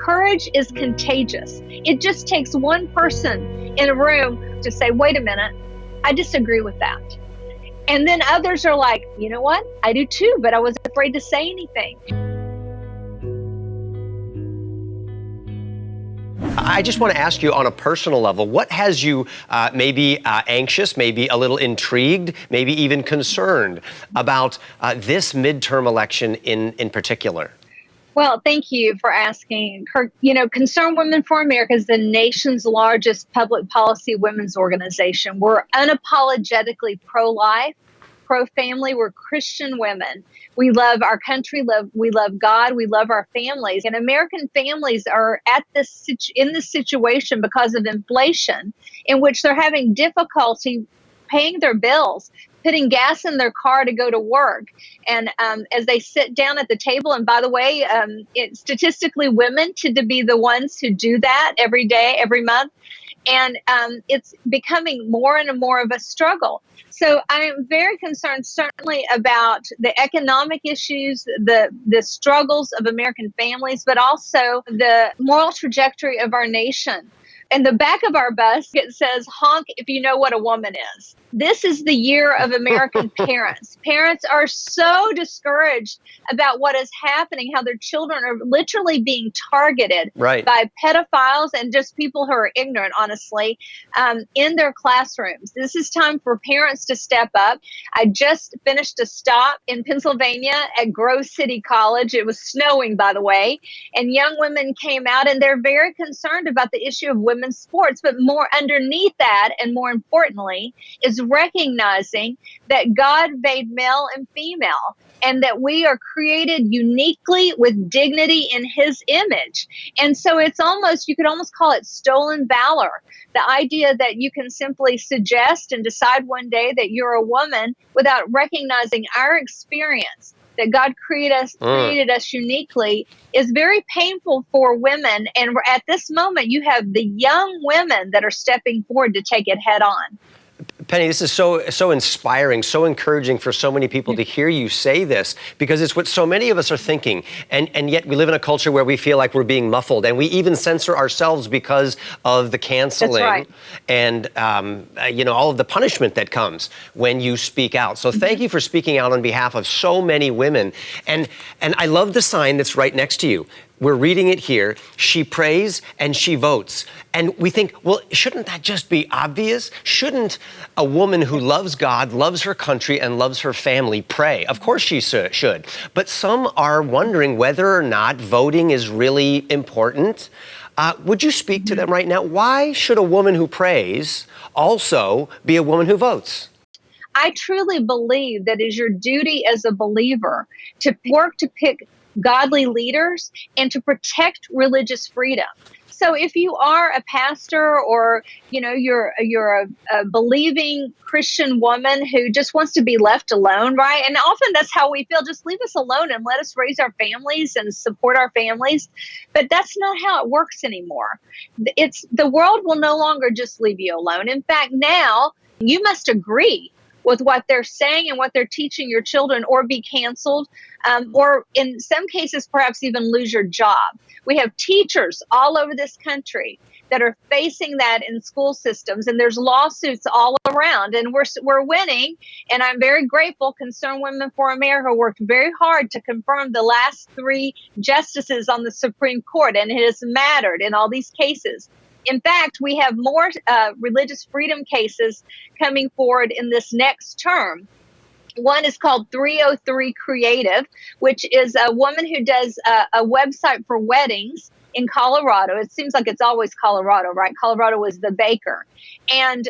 courage is contagious. It just takes one person in a room to say, wait a minute, I disagree with that. And then others are like, you know what? I do too, but I was afraid to say anything. I just want to ask you on a personal level, what has you maybe anxious, maybe a little intrigued, maybe even concerned about this midterm election in particular? Well, thank you for asking, Kirk. You know, Concerned Women for America is the nation's largest public policy women's organization. We're unapologetically pro-life, pro-family. We're Christian women. We love our country. We love God. We love our families. And American families are in this situation because of inflation, in which they're having difficulty paying their bills, putting gas in their car to go to work. And as they sit down at the table, and by the way, statistically, women tend to be the ones who do that every day, every month. And it's becoming more and more of a struggle. So I am very concerned, certainly, about the economic issues, the struggles of American families, but also the moral trajectory of our nation. And the back of our bus, it says, honk if you know what a woman is. This is the year of American parents. Parents are so discouraged about what is happening, how their children are literally being targeted by pedophiles and just people who are ignorant, honestly, in their classrooms. This is time for parents to step up. I just finished a stop in Pennsylvania at Grove City College. It was snowing, by the way, and young women came out, and they're very concerned about the issue of women's sports. But more underneath that, and more importantly, is recognizing that God made male and female, and that we are created uniquely with dignity in His image. And so it's almost, you could almost call it stolen valor. The idea that you can simply suggest and decide one day that you're a woman without recognizing our experience, that God created us uniquely, is very painful for women. And at this moment, you have the young women that are stepping forward to take it head on. Penny, this is so inspiring, so encouraging for so many people to hear you say this, because it's what so many of us are thinking. And yet we live in a culture where we feel like we're being muffled, and we even censor ourselves because of the canceling and all of the punishment that comes when you speak out. So thank you for speaking out on behalf of so many women. And I love the sign that's right next to you. We're reading it here. She prays and she votes. And we think, well, shouldn't that just be obvious? Shouldn't a woman who loves God, loves her country, and loves her family pray? Of course she should. But some are wondering whether or not voting is really important. Would you speak to them right now? Why should a woman who prays also be a woman who votes? I truly believe that it is your duty as a believer to work to pick godly leaders and to protect religious freedom. So if you are a pastor, or you're a believing Christian woman who just wants to be left alone, right? And often that's how we feel. Just leave us alone and let us raise our families and support our families. But that's not how it works anymore. The world will no longer just leave you alone. In fact, now you must agree with what they're saying and what they're teaching your children, or be canceled, or in some cases, perhaps even lose your job. We have teachers all over this country that are facing that in school systems, and there's lawsuits all around, and we're winning. And I'm very grateful. Concerned Women for America worked very hard to confirm the last 3 justices on the Supreme Court, and it has mattered in all these cases. In fact, we have more religious freedom cases coming forward in this next term. One is called 303 Creative, which is a woman who does a website for weddings in Colorado. It seems like it's always Colorado, right? Colorado was the baker. And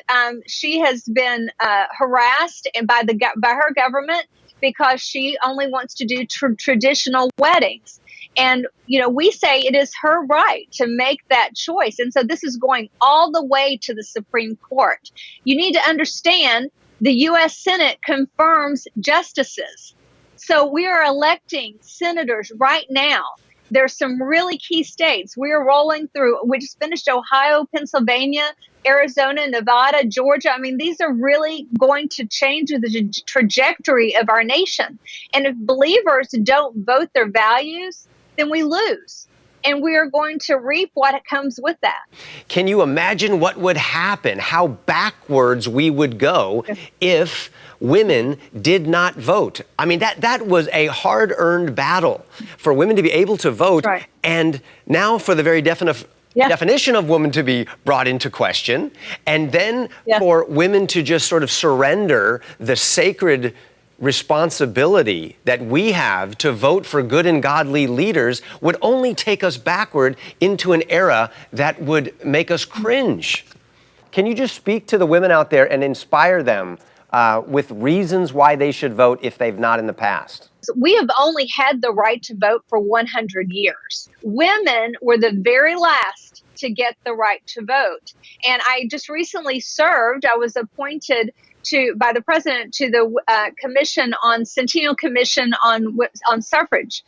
she has been harassed by her government because she only wants to do traditional weddings. And, we say it is her right to make that choice. And so this is going all the way to the Supreme Court. You need to understand the U.S. Senate confirms justices. So we are electing senators right now. There's some really key states. We're rolling through. We just finished Ohio, Pennsylvania, Arizona, Nevada, Georgia. I mean, these are really going to change the trajectory of our nation. And if believers don't vote their values, then we lose. and we are going to reap what comes with that. Can you imagine what would happen, how backwards we would go if women did not vote? I mean, that was a hard-earned battle for women to be able to vote, Right. and now for the very definition of woman to be brought into question, and then for women to just sort of surrender the sacred responsibility that we have to vote for good and godly leaders would only take us backward into an era that would make us cringe. Can you just speak to the women out there and inspire them with reasons why they should vote if they've not in the past? We have only had the right to vote for 100 years. Women were the very last to get the right to vote. And I just recently served, I was appointed by the president to the Centennial Commission on Suffrage.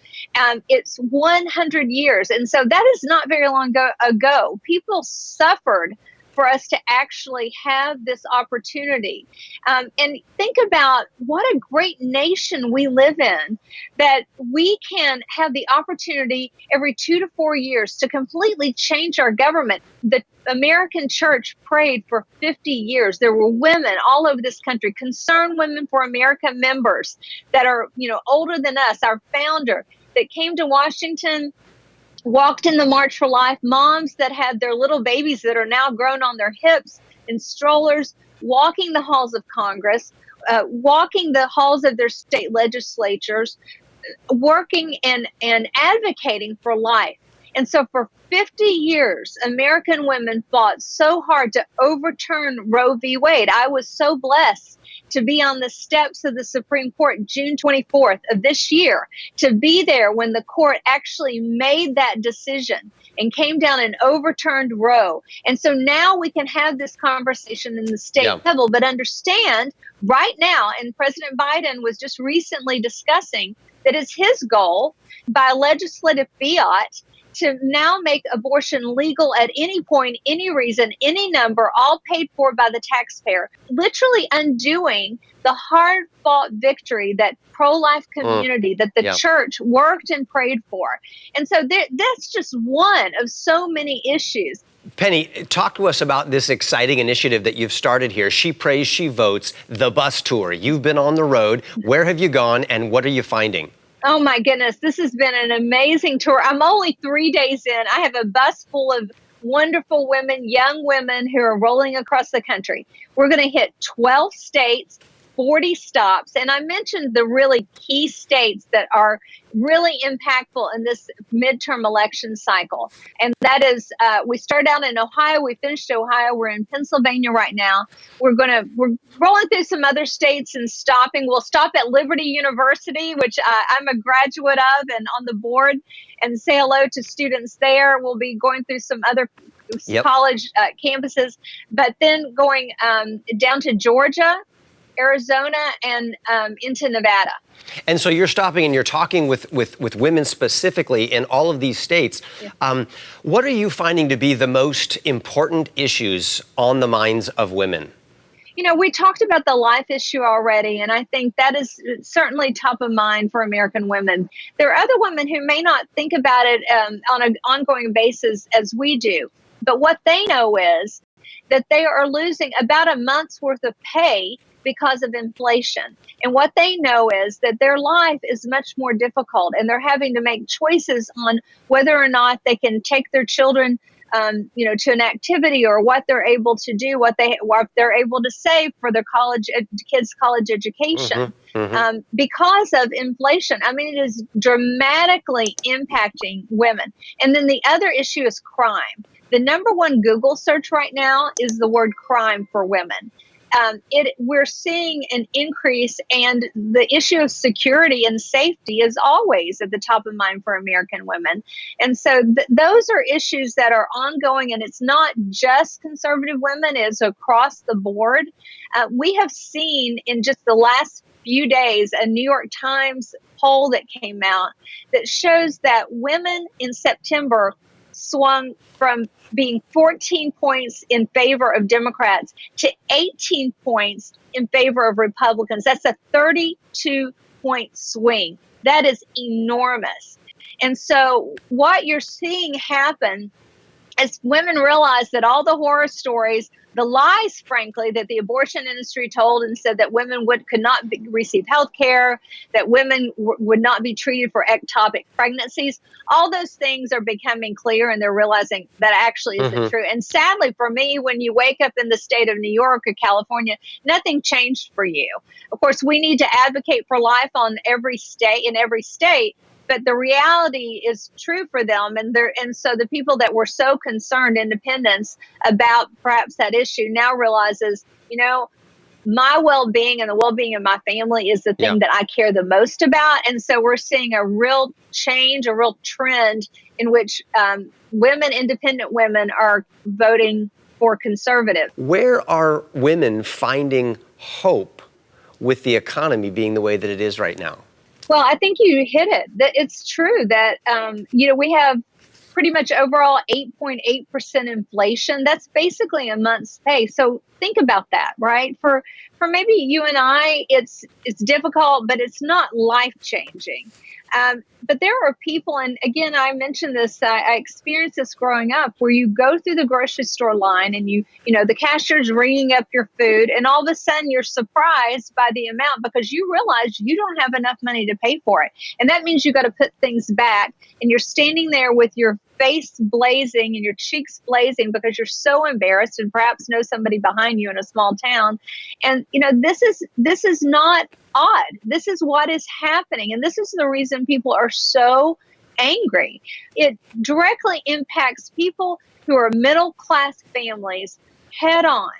It's 100 years. And so that is not very long ago. People suffered for us to actually have this opportunity. And think about what a great nation we live in, that we can have the opportunity every 2 to 4 years to completely change our government. The American church prayed for 50 years. There were women all over this country, Concerned Women for America members that are, older than us, our founder, that came to Washington, walked in the March for Life, moms that had their little babies that are now grown on their hips in strollers, walking the halls of Congress, walking the halls of their state legislatures, working and advocating for life. And so for 50 years, American women fought so hard to overturn Roe v. Wade. I was so blessed to be on the steps of the Supreme Court June 24th of this year, to be there when the court actually made that decision and came down and overturned Roe. And so now we can have this conversation in the state level, but understand right now, and President Biden was just recently discussing that it's his goal by legislative fiat to now make abortion legal at any point, any reason, any number, all paid for by the taxpayer, literally undoing the hard-fought victory that pro-life community, that the church worked and prayed for. And so that's just one of so many issues. Penny, talk to us about this exciting initiative that you've started here. She Prays, She Votes, the bus tour. You've been on the road. Where have you gone, and what are you finding? Oh, my goodness. This has been an amazing tour. I'm only 3 days in. I have a bus full of wonderful women, young women who are rolling across the country. We're going to hit 12 states, 40 stops. And I mentioned the really key states that are really impactful in this midterm election cycle. And that is, we started out in Ohio, we finished Ohio, we're in Pennsylvania right now. We're rolling through some other states and stopping. We'll stop at Liberty University, which I'm a graduate of and on the board, and say hello to students there. We'll be going through some other college campuses, but then going down to Georgia, Arizona, and into Nevada. And so you're stopping and you're talking with women specifically in all of these states. What are you finding to be the most important issues on the minds of women? We talked about the life issue already, and I think that is certainly top of mind for American women. There are other women who may not think about it on an ongoing basis as we do, but what they know is that they are losing about a month's worth of pay because of inflation. And what they know is that their life is much more difficult, and they're having to make choices on whether or not they can take their children to an activity, or what they're able to do, what they're able to save for their kids' college education, because of inflation. I mean, it is dramatically impacting women. And then the other issue is crime. The number one Google search right now is the word crime for women. We're seeing an increase, and the issue of security and safety is always at the top of mind for American women. And so those are issues that are ongoing, and it's not just conservative women, it's across the board. We have seen in just the last few days a New York Times poll that came out that shows that women in September swung from being 14 points in favor of Democrats to 18 points in favor of Republicans. That's a 32-point swing. That is enormous. And so what you're seeing happen as women realize that all the horror stories, the lies, frankly, that the abortion industry told and said that women could not receive health care, that women would not be treated for ectopic pregnancies, all those things are becoming clear, and they're realizing that actually isn't true. And sadly for me, when you wake up in the state of New York or California, nothing changed for you. Of course, we need to advocate for life in every state, but the reality is true for them. And so the people that were so concerned, independents, about perhaps that issue now realizes, my well-being and the well-being of my family is the thing that I care the most about. And so we're seeing a real change, a real trend in which independent women are voting for conservative. Where are women finding hope with the economy being the way that it is right now? Well, I think you hit it. That it's true that, we have pretty much overall 8.8% inflation. That's basically a month's pay. So think about that, right? For maybe you and I, it's difficult, but it's not life-changing. But there are people, and again, I mentioned this, I experienced this growing up, where you go through the grocery store line and the cashier's ringing up your food, and all of a sudden you're surprised by the amount because you realize you don't have enough money to pay for it. And that means you got to put things back, and you're standing there with your face blazing and your cheeks blazing because you're so embarrassed, and perhaps know somebody behind you in a small town. And this is not odd. This is what is happening, and this is the reason people are so angry. It directly impacts people who are middle class families head on,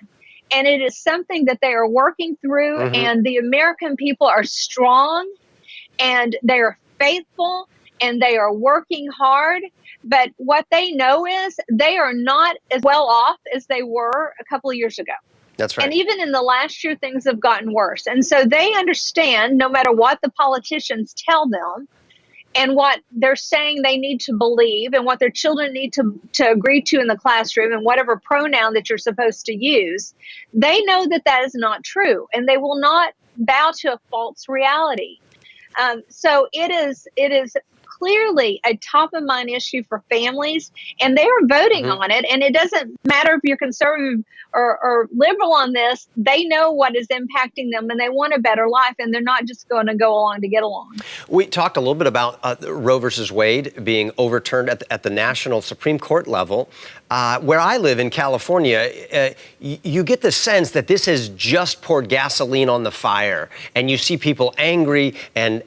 and it is something that they are working through. And the American people are strong, and they are faithful, and they are working hard. But what they know is they are not as well off as they were a couple of years ago. That's right. And even in the last year, things have gotten worse. And so they understand, no matter what the politicians tell them and what they're saying they need to believe and what their children need to agree to in the classroom and whatever pronoun that you're supposed to use, they know that that is not true, and they will not bow to a false reality. So it is clearly a top of mind issue for families, and they are voting on it. And it doesn't matter if you're conservative or liberal on this. They know what is impacting them, and they want a better life, and they're not just going to go along to get along. We talked a little bit about Roe versus Wade being overturned at the national Supreme Court level. Where I live in California, you get the sense that this has just poured gasoline on the fire, and you see people angry, and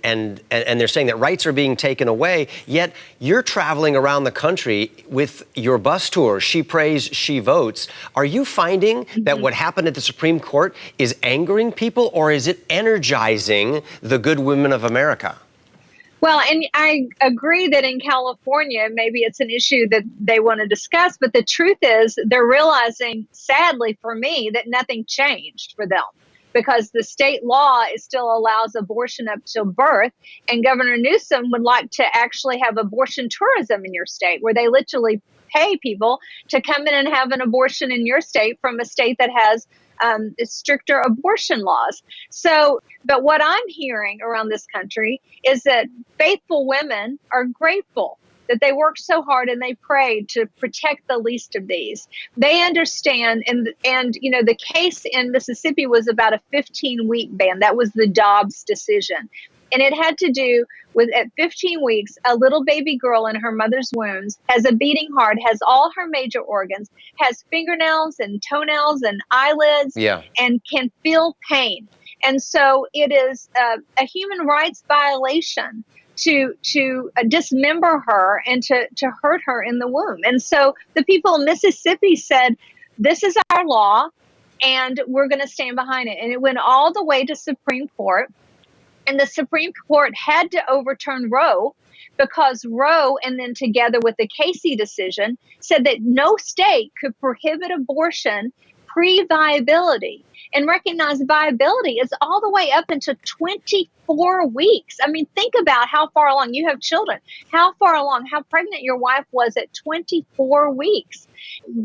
they're saying that rights are being taken away. Yet you're traveling around the country with your bus tour, She Prays, She Votes. Are you finding that what happened at the Supreme Court is angering people, or is it energizing the good women of America? Well, and I agree that in California, maybe it's an issue that they want to discuss, but the truth is they're realizing, sadly for me, that nothing changed for them, because the state law still allows abortion up till birth. And Governor Newsom would like to actually have abortion tourism in your state, where they literally pay people to come in and have an abortion in your state from a state that has stricter abortion laws. So, but what I'm hearing around this country is that faithful women are grateful that they worked so hard and they prayed to protect the least of these. They understand, and the case in Mississippi was about a 15-week ban. That was the Dobbs decision. And it had to do with, at 15 weeks, a little baby girl in her mother's wombs has a beating heart, has all her major organs, has fingernails and toenails and eyelids, and can feel pain. And so it is a human rights violation to dismember her and to hurt her in the womb. And so the people in Mississippi said, this is our law, and we're going to stand behind it. And it went all the way to Supreme Court. And the Supreme Court had to overturn Roe, because Roe, and then together with the Casey decision, said that no state could prohibit abortion pre-viability, and recognize viability is all the way up into 24 weeks. I mean, think about how far along you have children, how far along, how pregnant your wife was at 24 weeks,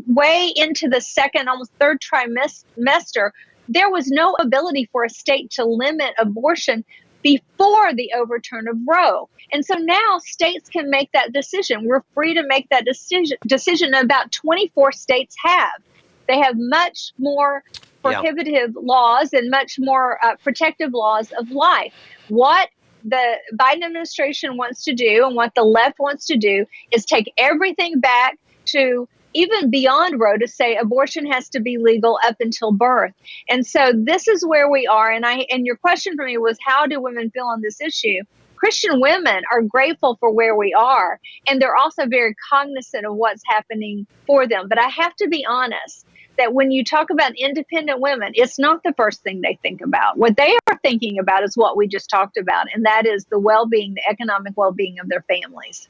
way into the second, almost third trimester. There was no ability for a state to limit abortion before the overturn of Roe. And so now states can make that decision. We're free to make that decision. About 24 states have. They have much more prohibitive laws and much more protective laws of life. What the Biden administration wants to do and what the left wants to do is take everything back to even beyond Roe, to say abortion has to be legal up until birth. And so this is where we are. And your question for me was, how do women feel on this issue? Christian women are grateful for where we are, and they're also very cognizant of what's happening for them. But I have to be honest that when you talk about independent women, it's not the first thing they think about. What they are thinking about is what we just talked about, and that is the well-being, the economic well-being of their families.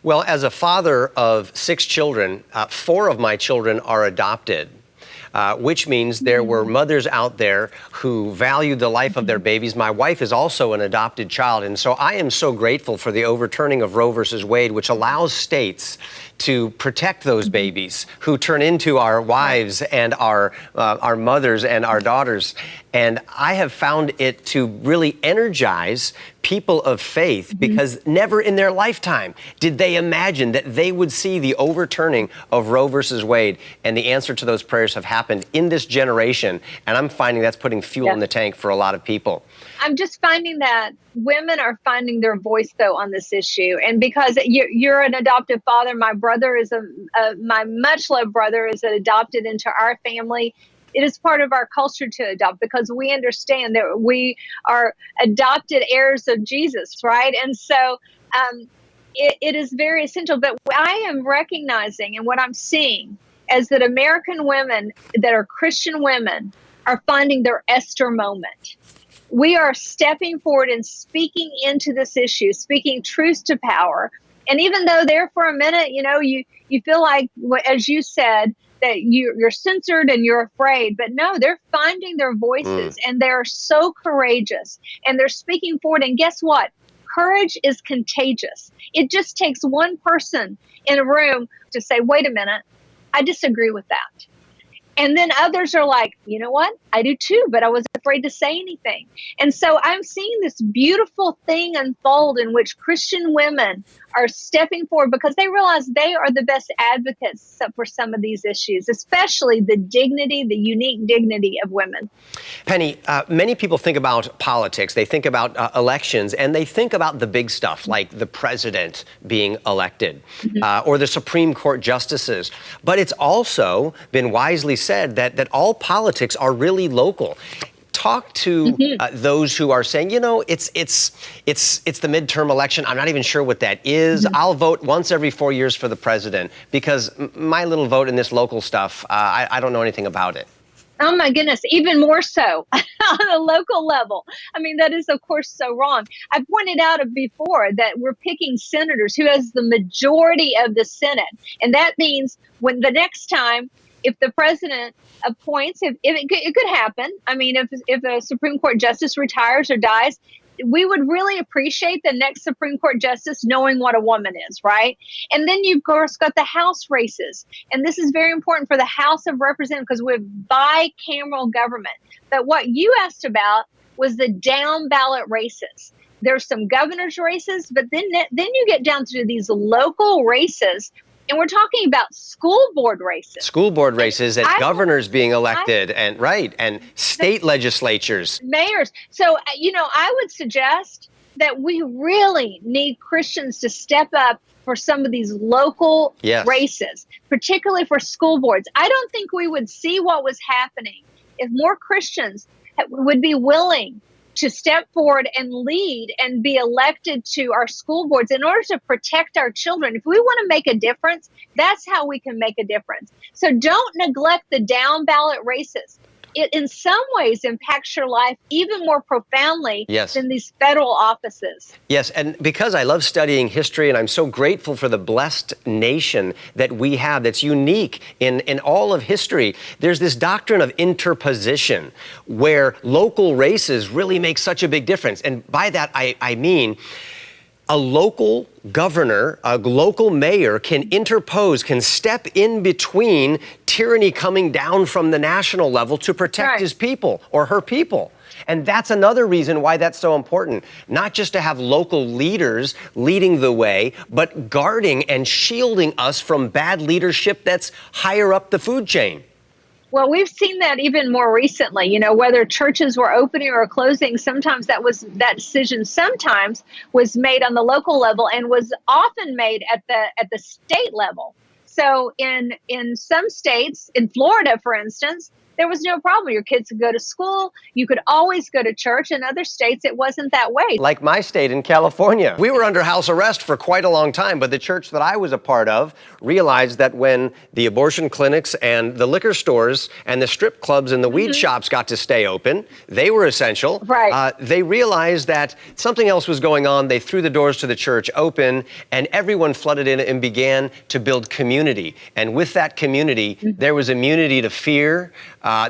Well, as a father of 6 children, 4 of my children are adopted. Which means there were mothers out there who valued the life of their babies. My wife is also an adopted child. And so I am so grateful for the overturning of Roe versus Wade, which allows states to protect those babies who turn into our wives and our mothers and our daughters. And I have found it to really energize people of faith, because never in their lifetime did they imagine that they would see the overturning of Roe versus Wade. And the answer to those prayers have happened in this generation. And I'm finding that's putting fuel in the tank for a lot of people. I'm just finding that women are finding their voice, though, on this issue. And because you're an adoptive father, my brother is my much loved brother is adopted into our family. It is part of our culture to adopt, because we understand that we are adopted heirs of Jesus, right? And so it is very essential. But I am recognizing, and what I'm seeing, is that American women that are Christian women are finding their Esther moment. We are stepping forward and speaking into this issue, speaking truth to power. And even though there for a minute, you feel like, as you said, that you're censored and you're afraid, but no, they're finding their voices and they're so courageous and they're speaking forward. And guess what? Courage is contagious. It just takes one person in a room to say, wait a minute, I disagree with that. And then others are like, you know what? I do too, but I was afraid to say anything. And so I'm seeing this beautiful thing unfold in which Christian women are stepping forward because they realize they are the best advocates for some of these issues, especially the dignity, the unique dignity of women. Penny, many people think about politics, they think about elections, and they think about the big stuff like the president being elected or the Supreme Court justices. But it's also been wisely said that all politics are really local. Talk to those who are saying, it's the midterm election. I'm not even sure what that is. I'll vote once every 4 years for the president because my little vote in this local stuff, I don't know anything about it. Oh, my goodness, even more so on a local level. I mean, that is, of course, so wrong. I pointed out before that we're picking senators who has the majority of the Senate. And that means when the next time, if the president appoints, if it could happen. I mean, if a Supreme Court justice retires or dies, we would really appreciate the next Supreme Court justice knowing what a woman is, right? And then you've, of course, got the House races. And this is very important for the House of Representatives because we have bicameral government. But what you asked about was the down ballot races. There's some governor's races, but then you get down to these local races. And we're talking about school board races. School board races and governors being elected and state legislatures. Mayors. So, I would suggest that we really need Christians to step up for some of these local races, particularly for school boards. I don't think we would see what was happening if more Christians would be willing to step forward and lead and be elected to our school boards in order to protect our children. If we want to make a difference, that's how we can make a difference. So don't neglect the down ballot races. It in some ways impacts your life even more profoundly than these federal offices. Yes, and because I love studying history and I'm so grateful for the blessed nation that we have that's unique in all of history, there's this doctrine of interposition where local races really make such a big difference. And by that, I mean a local governor, a local mayor can interpose, can step in between tyranny coming down from the national level to protect his people or her people. And that's another reason why that's so important. Not just to have local leaders leading the way, but guarding and shielding us from bad leadership that's higher up the food chain. Well, we've seen that even more recently, whether churches were opening or closing, sometimes that decision sometimes was made on the local level and was often made at the state level. So in some states, in Florida, for instance, there was no problem. Your kids could go to school. You could always go to church. In other states, it wasn't that way. Like my state in California. We were under house arrest for quite a long time, but the church that I was a part of realized that when the abortion clinics and the liquor stores and the strip clubs and the weed shops got to stay open, they were essential. Right. They realized that something else was going on. They threw the doors to the church open, and everyone flooded in and began to build community. And with that community, there was immunity to fear.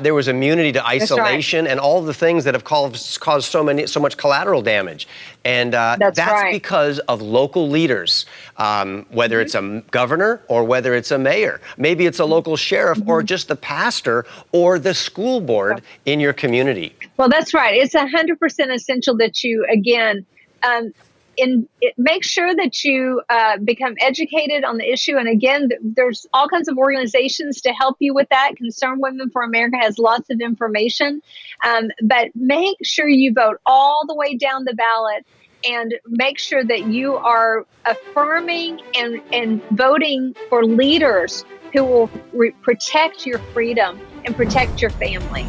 There was immunity to isolation and all the things that have caused so much collateral damage. And that's right. because of local leaders, whether it's a governor or whether it's a mayor. Maybe it's a local sheriff or just the pastor or the school board in your community. Well, that's right. It's 100% essential that you, again, make sure that you become educated on the issue. And again, there's all kinds of organizations to help you with that. Concerned Women for America has lots of information. But make sure you vote all the way down the ballot and make sure that you are affirming and voting for leaders who will protect your freedom and protect your family.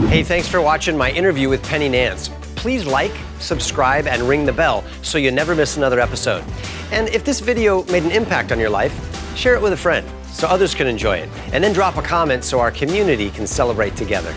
Hey, thanks for watching my interview with Penny Nance. Please like, subscribe, and ring the bell so you never miss another episode. And if this video made an impact on your life, share it with a friend so others can enjoy it. And then drop a comment so our community can celebrate together.